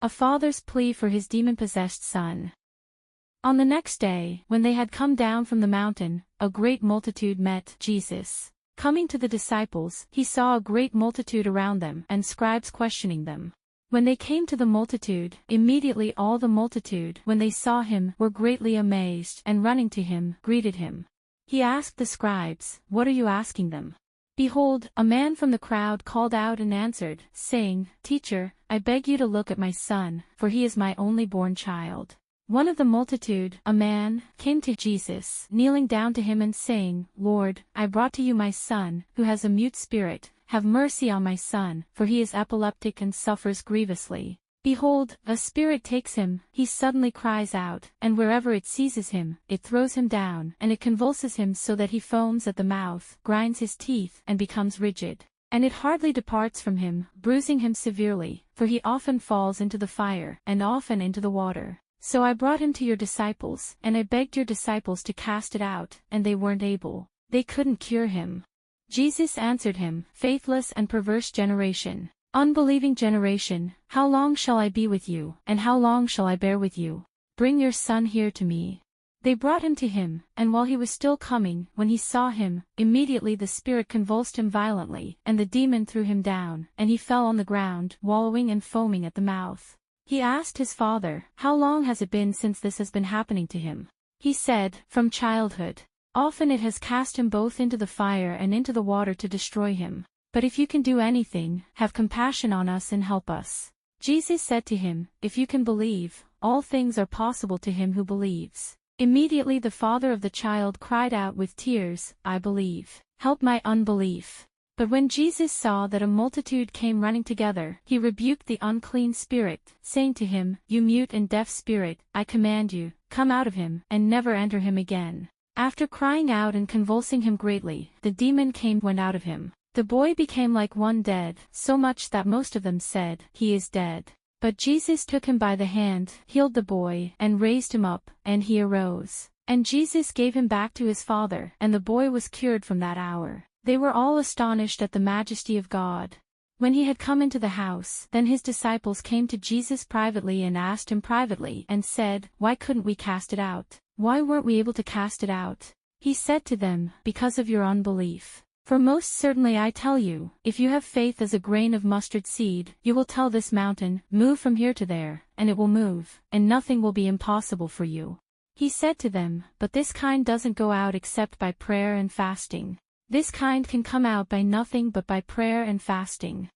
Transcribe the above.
A father's plea for his demon-possessed son. On the next day, when they had come down from the mountain, a great multitude met Jesus. Coming to the disciples, he saw a great multitude around them and scribes questioning them. When they came to the multitude, immediately all the multitude, when they saw him, were greatly amazed, and running to him, greeted him. He asked the scribes, "What are you asking them?" Behold, a man from the crowd called out and answered, saying, "Teacher, I beg you to look at my son, for he is my only born child." One of the multitude, a man, came to Jesus, kneeling down to him and saying, "Lord, I brought to you my son, who has a mute spirit. Have mercy on my son, for he is epileptic and suffers grievously. Behold, a spirit takes him, he suddenly cries out, and wherever it seizes him, it throws him down, and it convulses him so that he foams at the mouth, grinds his teeth, and becomes rigid. And it hardly departs from him, bruising him severely, for he often falls into the fire, and often into the water. So I brought him to your disciples, and I begged your disciples to cast it out, and they weren't able. They couldn't cure him." Jesus answered him, "Faithless and perverse generation, unbelieving generation, how long shall I be with you, and how long shall I bear with you? Bring your son here to me." They brought him to him, and while he was still coming, when he saw him, immediately the spirit convulsed him violently, and the demon threw him down, and he fell on the ground, wallowing and foaming at the mouth. He asked his father, "How long has it been since this has been happening to him?" He said, "From childhood. Often it has cast him both into the fire and into the water to destroy him. But if you can do anything, have compassion on us and help us." Jesus said to him, "If you can believe, all things are possible to him who believes." Immediately the father of the child cried out with tears, "I believe. Help my unbelief." But when Jesus saw that a multitude came running together, he rebuked the unclean spirit, saying to him, "You mute and deaf spirit, I command you, come out of him, and never enter him again." After crying out and convulsing him greatly, the demon went out of him. The boy became like one dead, so much that most of them said, "He is dead." But Jesus took him by the hand, healed the boy, and raised him up, and he arose. And Jesus gave him back to his father, and the boy was cured from that hour. They were all astonished at the majesty of God. When he had come into the house, then his disciples came to Jesus privately and asked him privately, and said, "Why couldn't we cast it out? Why weren't we able to cast it out?" He said to them, "Because of your unbelief. For most certainly I tell you, if you have faith as a grain of mustard seed, you will tell this mountain, 'Move from here to there,' and it will move, and nothing will be impossible for you." He said to them, "But this kind doesn't go out except by prayer and fasting. This kind can come out by nothing but by prayer and fasting."